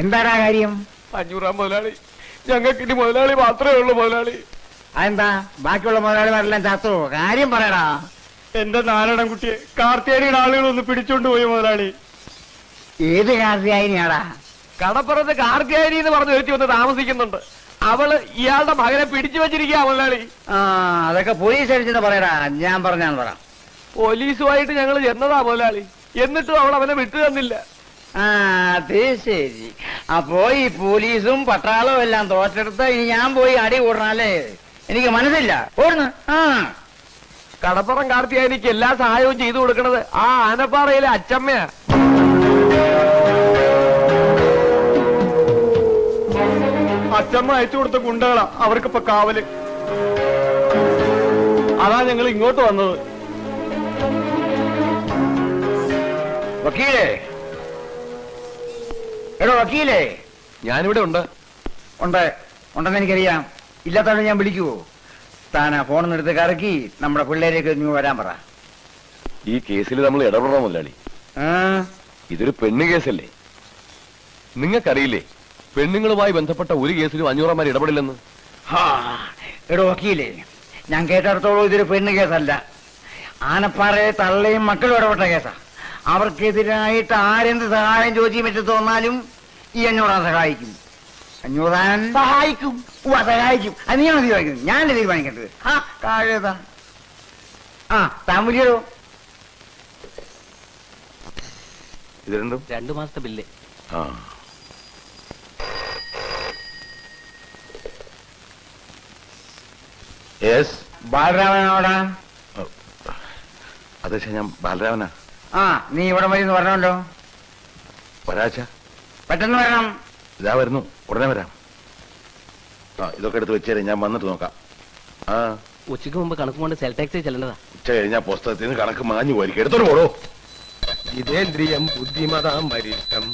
എന്താടാ കാര്യം? 500 മുതലാളി, ഞങ്ങൾക്ക് ഇനി മുതലാളി മാത്രമേ ഉള്ളൂ മുതലാളി. അതെന്താ ബാക്കിയുള്ള മുതലാളിമാരെല്ലാം ചത്തോ? കാര്യം പറയടാ. എന്റെ നാലടം കുട്ടിയെ കാർത്തിയാനിയുടെ ആളുകളൊന്ന് പിടിച്ചോണ്ട് പോയി മുതലാളി. ഏത് കാർത്തിയാനിയാടാ? കടപ്പുറത്ത് കാർത്തിയാനി എന്ന് പറഞ്ഞ് ഒരുത്തി വന്ന് താമസിക്കുന്നുണ്ട്. അവള് ഇയാളുടെ മകനെ പിടിച്ചു വെച്ചിരിക്കുക മുതലാളി. അതൊക്കെ പോലീസ് അടിച്ചെന്ന് പറയടാ. ഞാൻ പറഞ്ഞാന്ന് പറ. പോലീസുമായിട്ട് ഞങ്ങൾ ചെന്നതാ മുതലാളി. എന്നിട്ടും അവൾ അവനെ വിട്ടു തന്നില്ല. അത് ശരി. അപ്പോ ഈ പോലീസും പട്ടാളവും എല്ലാം തോറ്റെടുത്ത് ഇനി ഞാൻ പോയി അടി കൂടണല്ലേ? എനിക്ക് മനസ്സില്ല. ഓടുന്നു. കടപ്പുറം കാർത്തിയാനിക്ക് എല്ലാ സഹായവും ചെയ്തു കൊടുക്കണത് ആ ആനപ്പാറയിലെ അച്ചമ്മയാ. അച്ചമ്മ അയച്ചു കൊടുത്ത ഗുണ്ടകളാ അവർക്കിപ്പോ കാവല്. അതാ ഞങ്ങൾ ഇങ്ങോട്ട് വന്നത്. വക്കീലേ, എടോ വക്കീലേ. ഞാനിവിടെ ഉണ്ട്. ഉണ്ടെന്ന് എനിക്കറിയാം. ഇല്ലാത്തവരെ ഞാൻ വിളിക്കുവോ? താനാ ഫോണിൽ എടുത്ത് കറക്കി നമ്മുടെ പിള്ളേരേക്ക് നീ വരാൻ പറ. ഈ കേസിൽ നമ്മൾ ഇടപെടണം മുതലാളി. ഇതൊരു പെണ്ണ് കേസല്ലേ? നിങ്ങൾക്കറിയില്ലേ പെണ്ണുങ്ങളുമായി ബന്ധപ്പെട്ട ഒരു കേസിലും 500 ഇടപെടില്ലെന്ന്? എടോ വക്കീലേ, ഞാൻ കേട്ടിടത്തോളം ഇതൊരു പെണ്ണ് കേസല്ല. ആനപ്പാറയെ തള്ളയും മക്കളും ഇടപെട്ട കേസാ. അവർക്കെതിരായിട്ട് ആരെന്ത് സഹായം ചോദിച്ചു പറ്റി തോന്നാലും ഈ 500 സഹായിക്കും. 500 സഹായിക്കും. സഹായിക്കും. അത് നീ മതി വായിക്കുന്നത്. ഞാൻ തീരുമാനിക്കേണ്ടത്. താഴേതാ താൻ വിളിയോ? ഇത് രണ്ടും 2 മാസത്തെ ബില്ല്. ബാലരാമനോടാ? അതെ, ഞാൻ ബാലരാമനാ. നീ ഇവിടെ മതി എന്ന് പറഞ്ഞല്ലോ. ഒരാഴ്ച പെട്ടെന്ന് വരണം. ഇതാ വരുന്നു, ഉടനെ വരാം. ഇതൊക്കെ എടുത്ത് വെച്ചേരെ, ഞാൻ വന്നിട്ട് നോക്കാം. ഉച്ചയ്ക്ക് മുമ്പ് കണക്ക് കൊണ്ട് സെൽ ടാക്സി ചെല്ലേണ്ടതാ. ഉച്ച കഴിഞ്ഞാൽ പുസ്തകത്തിൽ നിന്ന് കണക്ക് മാഞ്ഞു പോയിരിക്കും. എടുത്തോട്ട് പോടോ. ജിതേന്ദ്രിയം ബുദ്ധിമതാം വരിഷ്ഠം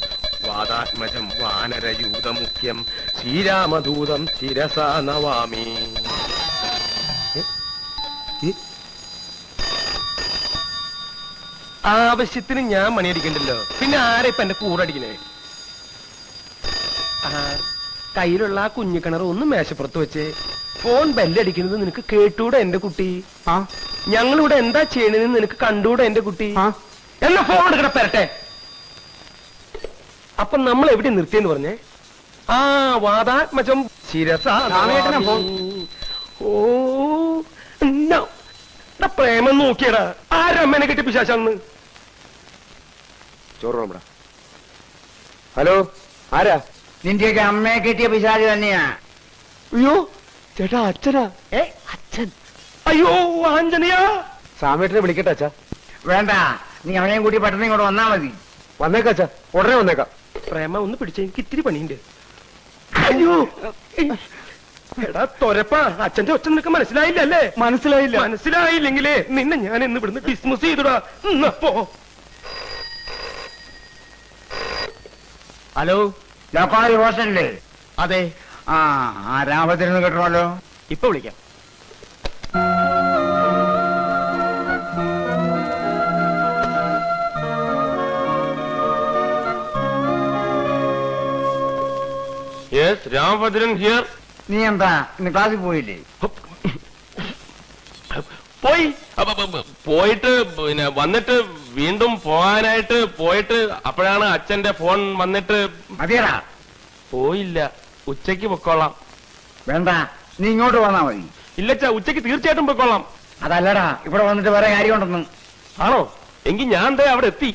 വാദാത്മജം വാനരയൂതമുഖ്യം ശ്രീരാമദൂതം ശിരസാ നവാമി. ആവശ്യത്തിന് ഞാൻ മണിയടിക്കണ്ടല്ലോ, പിന്നെ ആരെ ഇപ്പൊ എന്റെ കൂടടിക്കണേ? കയ്യിലുള്ള ആ കുഞ്ഞിക്കിണർ ഒന്ന് മേശപ്പുറത്ത് വെച്ചേ. ഫോൺ ബെല്ലടിക്കുന്നത് നിനക്ക് കേട്ടൂടെ എന്റെ കുട്ടി? ഞങ്ങളിവിടെ എന്താ ചെയ്യണെന്ന് നിനക്ക് കണ്ടൂടെ എന്റെ കുട്ടി? എന്നാ ഫോൺ എടുക്കണ പെരട്ടെ. അപ്പൊ നമ്മൾ എവിടെ നിർത്തിയെന്ന് പറഞ്ഞേ? വാദാത്മജം ശിരസാ. ഓ പ്രേമം നോക്കിയടാ. ആരമ്മനെ കെട്ടി പിശാചാന്ന്? ചോറ്. ഹലോ, ആരാ? നിന്റെയൊക്കെ അമ്മയെ കെട്ടിയ പിശാച് തന്നെയാ. അയ്യോ ചേട്ടാ, അച്ഛനാ? അച്ഛൻ? അയ്യോ ആഞ്ജനയാ. സാമേട്ടിനെ വിളിക്കട്ടെ അച്ഛാ? വേണ്ട, നീ അവനെയും കൂട്ടി പെട്ടെന്ന് ഇങ്ങോട്ട് വന്നാ മതി. വന്നേക്കാം അച്ഛാ, ഉടനെ വന്നേക്കാം. പ്രേമ ഒന്ന് പിടിച്ച എനിക്ക് ഇത്തിരി പണിയുണ്ട്. അയ്യോ എടാ തൊരപ്പാ, അച്ഛന്റെ ഒച്ച നിനക്ക് മനസ്സിലായില്ലല്ലേ? മനസ്സിലായില്ലെങ്കിലേ നിന്നെ ഞാൻ ഇന്ന് ഇവിടുന്ന് ഡിസ്മിസ് ചെയ്തുടാ. പോ. ഹലോ, ലോക്കാളി ഹോസ്റ്റലല്ലേ? അതെ. രാമഭദ്രന്ന് കിട്ടണമല്ലോ. ഇപ്പൊ വിളിക്കാം. Yes, Ramabhadran here. നീ എന്താ ഇന്ന് ക്ലാസ്സിൽ പോയില്ലേ? പോയിട്ട് പിന്നെ വന്നിട്ട് വീണ്ടും പോകാനായിട്ട് പോയിട്ട് അപ്പോഴാണ് അച്ഛന്റെ ഫോൺ വന്നിട്ട്. മതിയടാ. പോയില്ല, ഉച്ചയ്ക്ക് പൊക്കോളാം. വേണ്ട, നീ ഇങ്ങോട്ട് വന്നാ മതി. ഇല്ലച്ചാ, ഉച്ചയ്ക്ക് തീർച്ചയായിട്ടും പൊക്കോളാം. അതല്ലടാ, ഇവിടെ വന്നിട്ട് വേറെ കാര്യമുണ്ടെന്ന്. ആണോ? എങ്കിൽ ഞാൻ ദേ അവിടെ എത്തി.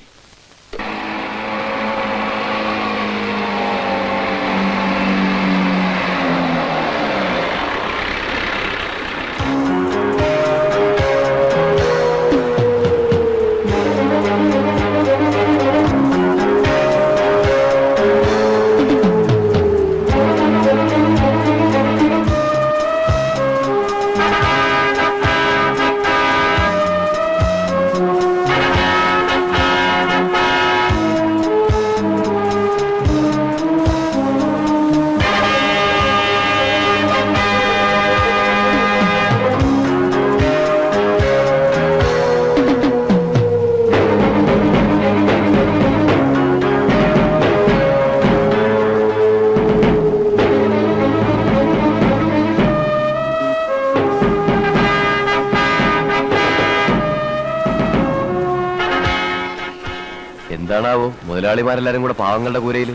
എന്താണാവോ മുതലാളിമാരെല്ലാരും കൂടെ പാവങ്ങളുടെ കൂരയില്?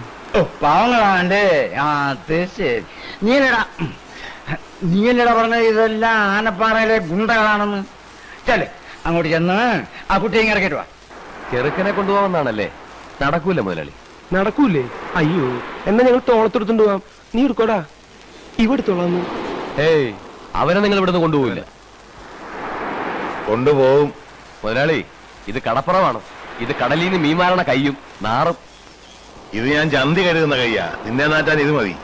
പാവങ്ങളാണ്ട്. അത് ശരി. നീയല്ലടാ പറഞ്ഞത് ഇതെല്ലാം ആനപ്പാറയിലെ ഗുണ്ടകളാണെന്ന്. ചെല് അങ്ങോട്ട് ചെന്ന് ആ കുട്ടിയെ ഇറക്കിട്ട് വാ. ചെറുക്കനെ കൊണ്ടുപോകാമെന്നാണല്ലേ? നടക്കൂല മുതലാളി. നടക്കൂലേ? അയ്യോ, എന്നാ ഞങ്ങൾ തോളത്തെടുത്തോണ്ട് പോവാം. നീ എടുക്കോടാ, ഇവ എടുത്തോളാന്ന്. ഏയ്, അവനെ നിങ്ങൾ ഇവിടുന്ന് കൊണ്ടുപോകില്ല. കൊണ്ടുപോകും മുതലാളി. ഇത് കടപ്പുറമാണ്. ഇത് കടലിൽ നിന്ന് മീൻമാരണ കയ്യും നാറും. ഇത് ഞാൻ ചന്തി കരുതുന്ന കയ്യാ. നിന്നെ നാറ്റാൻ ഇത് മതി.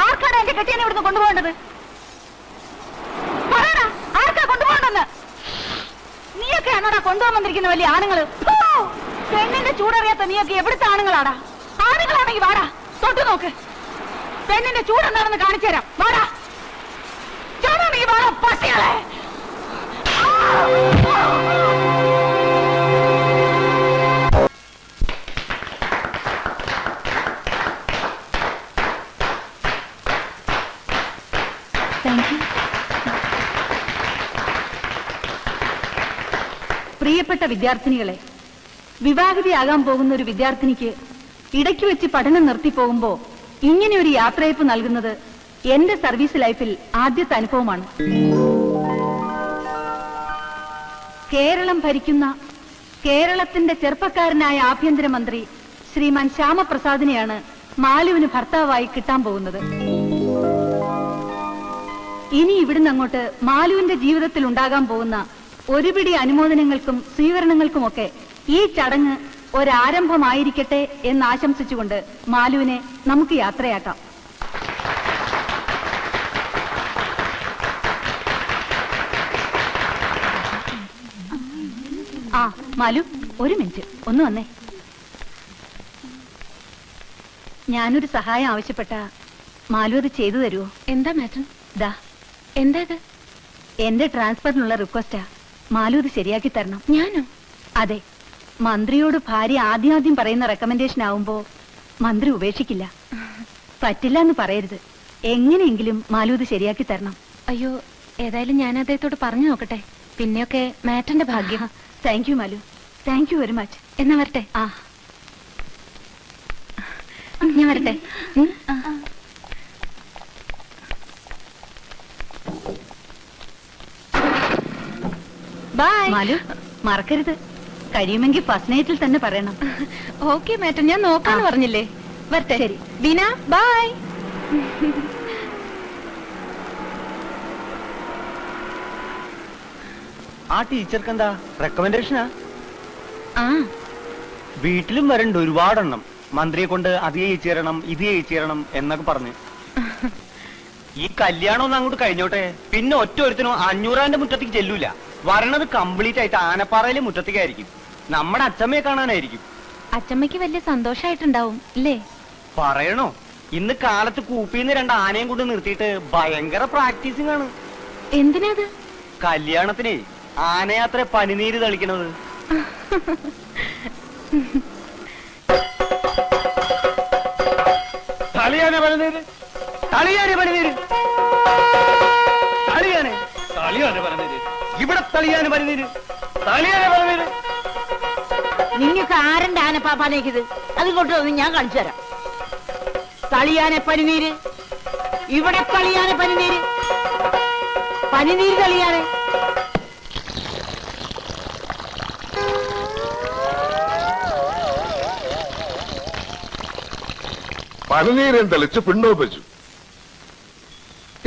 ആർക്കാണ് എന്റെ കെട്ടിയനെ ഇവിടുന്ന് കൊണ്ടുപോകേണ്ടത്? ആർക്കാ കൊണ്ടുപോകണ്ടെന്ന്? നീയൊക്കെ ആണോടാ കൊണ്ടുപോകാൻ വന്നിരിക്കുന്ന വലിയ ആണുങ്ങള്? പെണ്ണിന്റെ ചൂടറിയാത്ത നീയൊക്കെ എവിടുത്തെ ആണുങ്ങളാടാ? ആണുങ്ങളാണെങ്കിൽ വാടാ, തൊട്ടു നോക്ക്. പെണ്ണിന്റെ ചൂടെന്താണെന്ന് കാണിച്ചു തരാം. വാടാ, ചൂടാണെങ്കിൽ വാടാ പട്ടികളെ. പ്രിയപ്പെട്ട വിദ്യാർത്ഥിനികളെ, വിവാഹിതയാകാൻ പോകുന്ന ഒരു വിദ്യാർത്ഥിനിക്ക് ഇടയ്ക്ക് വെച്ച് പഠനം നിർത്തിപ്പോകുമ്പോ ഇങ്ങനെ ഒരു യാത്രയപ്പ് നൽകുന്നത് എന്റെ സർവീസ് ലൈഫിൽ ആദ്യത്തെ അനുഭവമാണ്. കേരളം ഭരിക്കുന്ന കേരളത്തിന്റെ ചെറുപ്പക്കാരനായ ആഭ്യന്തരമന്ത്രി ശ്രീമാൻ ശ്യാമപ്രസാദിനെയാണ് മാലുവിന് ഭർത്താവായി കിട്ടാൻ പോകുന്നത്. ഇനി ഇവിടുന്ന് അങ്ങോട്ട് മാലുവിന്റെ ജീവിതത്തിൽ ഉണ്ടാകാൻ പോകുന്ന ഒരുപിടി അനുമോദനങ്ങൾക്കും സ്വീകരണങ്ങൾക്കുമൊക്കെ ഈ ചടങ്ങ് ഒരാരംഭമായിരിക്കട്ടെ എന്ന് ആശംസിച്ചുകൊണ്ട് മാലുവിനെ നമുക്ക് യാത്രയാക്കാം. ആ മാലു, ഒരു മിനിറ്റ് ഒന്ന് വന്നേ. ഞാനൊരു സഹായം ആവശ്യപ്പെട്ട മാലു അത് ചെയ്തു തരുമോ? എന്താ മാറ്റം? ദാ, എന്താ ഇത്? എന്റെ ട്രാൻസ്ഫറിനുള്ള റിക്വസ്റ്റാ. മാലു ഇത് ശരിയാക്കി തരണം. ഞാനോ? അതെ. മന്ത്രിയോട് ഭാര്യ ആദ്യം പറയുന്ന റെക്കമെൻഡേഷൻ ആവുമ്പോ മന്ത്രി ഉപേക്ഷിക്കില്ല. പറ്റില്ല എന്ന് പറയരുത്. എങ്ങനെയെങ്കിലും മാലു ഇത് ശരിയാക്കി തരണം. അയ്യോ, ഏതായാലും ഞാൻ അദ്ദേഹത്തോട് പറഞ്ഞു നോക്കട്ടെ. പിന്നെയൊക്കെ മാറ്റന്റെ ഭാഗ്യം. Thank you Malu, thank you very much. എന്നാ വരട്ടെ. ആ, ഞാൻ വരട്ടെ. ബൈ. മാലു, മറക്കരുത്. കഴിയുമെങ്കിൽ ഫസ്റ്റ് നൈറ്റിൽ തന്നെ പറയണം. ഓക്കെ മാറ്റം, ഞാൻ നോക്കാന്ന് പറഞ്ഞില്ലേ. വരട്ടെ. ശരി. ബീന, ബൈ. ആ ടീച്ചർക്ക് എന്താ റെക്കമെൻഡേഷനാ? ആ, വീട്ടിലും വരണ്ട് ഒരുപാടെണ്ണം. മന്ത്രിയെ കൊണ്ട് അത് ജയിച്ചു തരണം, ഇത് ജയിച്ചു തരണം എന്നൊക്കെ പറഞ്ഞു. ഈ കല്യാണം ഒന്ന് അങ്ങോട്ട് കഴിഞ്ഞോട്ടെ, പിന്നെ ഒറ്റ ഒരുത്തിനും 500 മുറ്റത്തേക്ക് ചെല്ലൂല. വരണത് കംപ്ലീറ്റ് ആയിട്ട് ആനപ്പാറയിലെ മുറ്റത്തേക്കായിരിക്കും. നമ്മുടെ അച്ചമ്മയെ കാണാനായിരിക്കും. അച്ചമ്മയ്ക്ക് വലിയ സന്തോഷായിട്ടുണ്ടാവും അല്ലേ? പറയണോ, ഇന്ന് കാലത്ത് കൂപ്പിന്ന് 2 ആനയും കൊണ്ട് നിർത്തിയിട്ട് ഭയങ്കര പ്രാക്ടീസിംഗ് ആണ്. എന്തിനാത്? കല്യാണത്തിനെ ആനയാത്ര പനിനീര് തളിക്കണത്. തളിയാനെ പനിനീര്, തളിയാനെ പനിനീര്, തളിയാനെ തളിയാനെ പനിനീര്, ഇവിടെ തളിയാനെ പനിനീര്, തളിയാനെ പനിനീര്. നിങ്ങൾക്ക് ആരന്റെ ആനപ്പാപ്പാനേക്കിത്? അത് കൊണ്ടുവന്ന് ഞാൻ കാണിച്ചു തരാം. തളിയാനെ പനിനീര്, ഇവിടെ തളിയാനെ പനിനീര്, പനിനീര് തളിയാനെ. പനിനീരം തെളിച്ച് പിണ്ടോ വെച്ചു.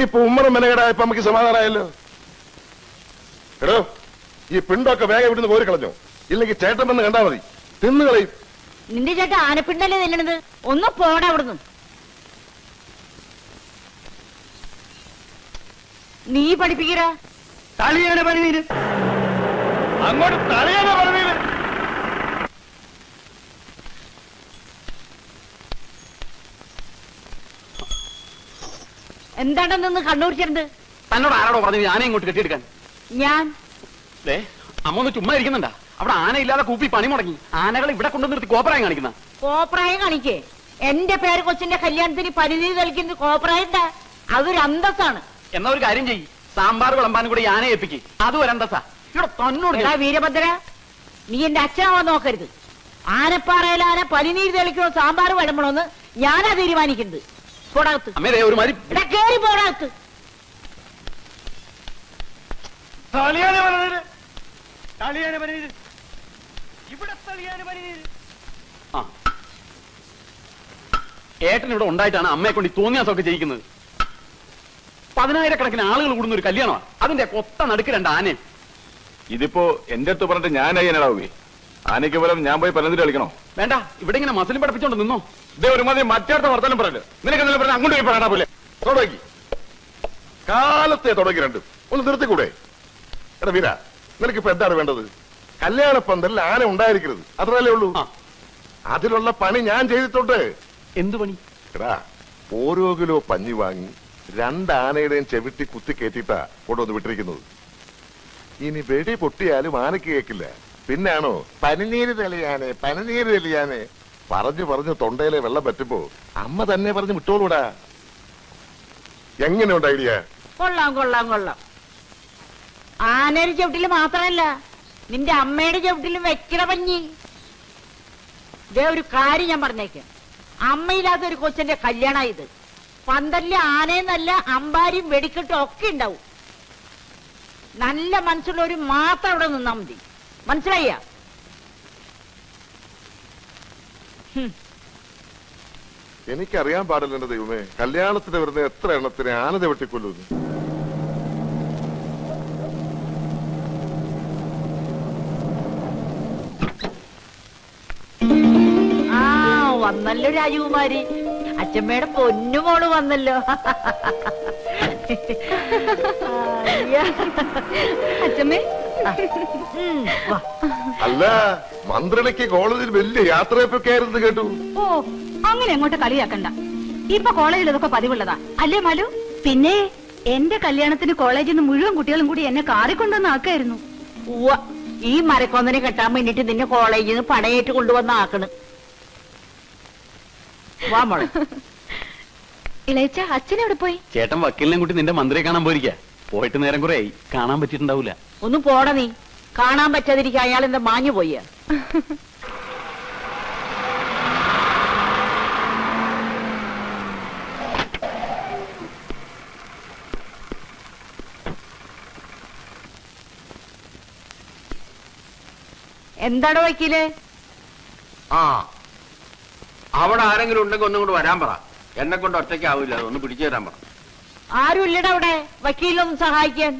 ഇപ്പൊ ഉമ്മറും മെനകേടായപ്പോ നമുക്ക് സമാധാനമായല്ലോ. എടോ, ഈ പിണ്ടൊക്കെ വേഗം ഇവിടുന്ന് കോരി കളഞ്ഞോ, ഇല്ലെങ്കിൽ ചേട്ടൻ വന്ന് കണ്ടാ മതി, തിന്നുകളയും. നിന്റെ ചേട്ടൻ ആനപ്പിണ്ടല്ലേ തിന്നണത്? ഒന്ന് പോടാ അവിടുന്ന്. നീ പഠിപ്പിക്കരാ. തളിയാണ് പണിനീര്, അങ്ങോട്ട് തലയാണ് പറഞ്ഞത്. എന്താണ്ടാ നിന്ന് കണ്ണൂരിച്ചിരുന്നത്? തന്നോട് ആരോടോ പറഞ്ഞു ആനയെ ഇങ്ങോട്ട് കെട്ടിയെടുക്കാൻ? ഞാൻ അമ്മ ഒന്ന് ചുമ്മാ ഇരിക്കുന്നുണ്ടാ? അവിടെ ആനയില്ലാതെ കൂപ്പി പണി മുടങ്ങി ആനകൾ ഇവിടെ കൊണ്ടു നിർത്തി കോപ്പറായം കാണിക്കുന്ന. കോപ്രായം കാണിക്കേ? എന്റെ പേര് കൊച്ചിന്റെ കല്യാണത്തിന് പരിധി കളിക്കുന്നത് കോപ്രായണ്ട, അതൊരു അന്തസ്സാണ്. എന്നാ ഒരു കാര്യം ചെയ്യ്, സാമ്പാർ വിളമ്പാനും കൂടി ആനയെ ഏൽപ്പിക്ക്, അതും ഒരു അന്തസ്സാ. ഇവിടെ തന്നോട് എടാ വീരഭദ്ര, നീ എന്റെ അച്ഛനാവാൻ നോക്കരുത്. ആനപ്പാറയിലാന പനിനീര് തെളിക്കണോ സാമ്പാർ വിളമ്പണോന്ന് ഞാനാ തീരുമാനിക്കുന്നത്. പോടാകത്ത്. അമ്മേ ഒരു മാതിരി എടാ കേറി പോടാകത്ത്. തളിയാണ് പണിനീര്, തളിയാണ് പണിനീര്, ഇവിടെ തളിയാണ് പണിനീര്. ആ ഏട്ടൻ ഇവിടെ ഉണ്ടായിട്ടാണ് അമ്മയെ കൊണ്ട് തോന്നിയാസമൊക്കെ ചെയ്യിക്കുന്നത്. 10,000-കണക്കിന് ആളുകൾ കൂടുന്ന ഒരു കല്യാണമാണ്, അതിന്റെ കൊത്ത നടുക്ക് 2 ആനയും. ഇതിപ്പോ എന്റെ അടുത്ത് പറഞ്ഞിട്ട് ഞാൻ അയ്യനാടാവേ? ആനയ്ക്ക് പോലും ഞാൻ പോയി പലതിൽ കളിക്കണോ? വേണ്ട, ഇവിടെ ഇങ്ങനെ മസിലും പഠിപ്പിച്ചോണ്ട് നിന്നോ. ഇതേ ഒരുമാതിരി മറ്റേടത്ത് വർത്താനം പറയല്ലോ. നിനക്ക് എന്തെങ്കിലും പറഞ്ഞാൽ അങ്ങോട്ട് പോയി പറയണ പോലെ തുടങ്ങി കാലത്തെ തുടങ്ങി രണ്ടും ഒന്ന് നിർത്തിക്കൂടെ? എടാ വീര, നിനക്കിപ്പോ എന്താണ് വേണ്ടത്? കല്യാണ പന്തലിൽ ആന ഉണ്ടായിരിക്കരുത്, അത്രല്ലേ ഉള്ളൂ. അതിലുള്ള പണി ഞാൻ ചെയ്തിട്ടുണ്ട്. എന്തു പണി? എടാ, ഓരോ കിലോ പഞ്ഞി വാങ്ങി 2 ആനയുടെയും ചെവിട്ടി കുത്തി കയറ്റിട്ടാ കൊണ്ടുവന്ന് വിട്ടിരിക്കുന്നത്. ഇനി വെടി പൊട്ടിയാലും ആനയ്ക്ക് കേൾക്കില്ല. പിന്നാണോ പനിനീര് തെളിയാനെ പനിനീര് തെളിയാനെ പറഞ്ഞു പറഞ്ഞു തൊണ്ടയിലെ വെള്ളം പറ്റുമ്പോ അമ്മ തന്നെ പറഞ്ഞു വിട്ടോളൂടാ. എങ്ങനെയുണ്ട് ഐഡിയ? കൊള്ളാം കൊള്ളാം കൊള്ളാം. ആനയുടെ ചവിട്ടില് മാത്രമല്ല, നിന്റെ അമ്മയുടെ ചവിട്ടിലും വെക്കണ പഞ്ഞി. ഇതേ ഒരു കാര്യം ഞാൻ പറഞ്ഞേക്കാം, അമ്മയില്ലാത്ത ഒരു കൊച്ചിന്റെ കല്യാണ ഇത്. പന്തലിലെ ആനയെന്നല്ല അമ്പാരിയും വെടിക്കെട്ടും ഒക്കെ ഉണ്ടാവും. നല്ല മനസ്സുള്ളവര് മാത്രം അവിടെ നിന്നാ മതി, മനസ്സിലായ? എനിക്കറിയാൻ പാടില്ല എന്റെ ദൈവമേ, കല്യാണത്തിന് വരുന്ന എത്ര എണ്ണത്തിന് ആന ചവിട്ടിക്കൊല്ലുന്നു. ആ വന്നല്ലോ രാജകുമാരി, അച്ഛമ്മയുടെ പൊന്നുമോള് വന്നല്ലോ. അച്ഛമ്മേ, അല്ല, മന്ത്രിക്ക് കോളേജിൽ വലിയ യാത്രയൊക്കെ ആയിരുന്നു കേട്ടു. ഓ, അങ്ങനെ അങ്ങോട്ട് കളിയാക്കണ്ട. ഇപ്പൊ കോളേജിൽ ഇതൊക്കെ പതിവുള്ളതാ അല്ലേ മാലു? പിന്നെ എന്റെ കല്യാണത്തിന് കോളേജിൽ നിന്ന് മുഴുവൻ കുട്ടികളും കൂടി എന്നെ കാറിക്കൊണ്ടുവന്ന് ആക്കായിരുന്നു. ഉവ്വ, ഈ മരക്കൊന്നനെ കെട്ടാൻ വേണ്ടിട്ട് നിന്നെ കോളേജിൽ നിന്ന് പടയേറ്റ് കൊണ്ടുവന്ന ആക്കണ്. വാ മോളെ. ഇളയച്ച അച്ഛനെവിടെ പോയി? ചേട്ടൻ വക്കീലിനെ കൂട്ടി നിന്റെ മന്ത്രിയെ കാണാൻ പോയിരിക്കാ. പോയിട്ട് നേരം കുറെ ആയി, കാണാൻ പറ്റിയിട്ടുണ്ടാവൂല. ഒന്ന് പോട നീ, കാണാൻ പറ്റാതിരിക്കുക. അയാൾ എന്താ മാഞ്ഞു പോയ? എന്താടോ വക്കീല്? ആ, അവിടെ ആരെങ്കിലും ഉണ്ടെങ്കിൽ ഒന്നും കൂടെ വരാൻ പറ. എന്നെ കൊണ്ട് ഒറ്റയ്ക്ക് ആവില്ല, ഒന്ന് പിടിച്ചു തരാൻ പറ. ആരും ഇല്ലടാ അവിടെ വക്കീലൊന്നും സഹായിക്കാൻ.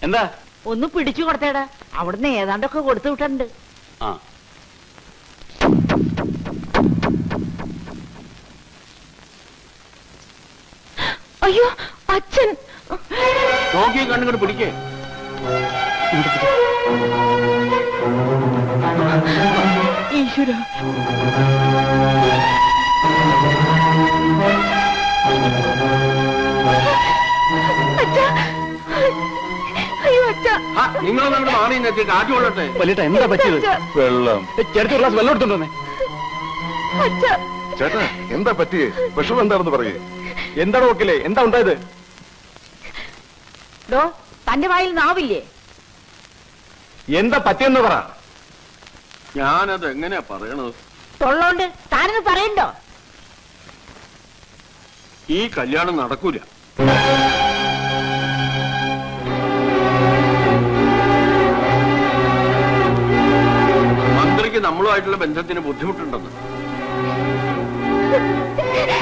എന്താ? ഒന്ന് പിടിച്ചു കൊടുത്തേടാ, അവിടുന്ന് ഏതാണ്ടൊക്കെ കൊടുത്തു വിട്ടുണ്ട്. ആ അയ്യോ അച്ഛൻ. നോക്കി കണ്ണുകൊണ്ട് പിടിക്കേ. ഈശ്വര, അയ്യോ അച്ഛ. നിങ്ങളൊന്നും അങ്ങോട്ട് മാറി നിർത്തി കാറ്റ് കൊള്ളട്ടെ. വലിയ എന്താ പറ്റിയത്? വെള്ളം. ചേട്ടൻ ഗ്ലാസ് വെള്ളം എടുത്തോണ്ടേ. ചേട്ടാ, എന്താ പറ്റിയേ? വിഷമം എന്താണെന്ന് പറയേ. എന്താണ് വക്കീലേ, എന്താ ഉണ്ടായത്? ഡോ, തന്റെ വായിൽ നാവില്ലേ? എന്താ പറ്റിയെന്ന് പറ. ഞാനത് എങ്ങനെയാ പറയണത്? തൊള്ളോണ്ട് താനൊന്ന് പറയണ്ടോ? ഈ കല്യാണം നടക്കൂല. മന്ത്രിക്ക് നമ്മളുമായിട്ടുള്ള ബന്ധത്തിന് ബുദ്ധിമുട്ടുണ്ടെന്ന്.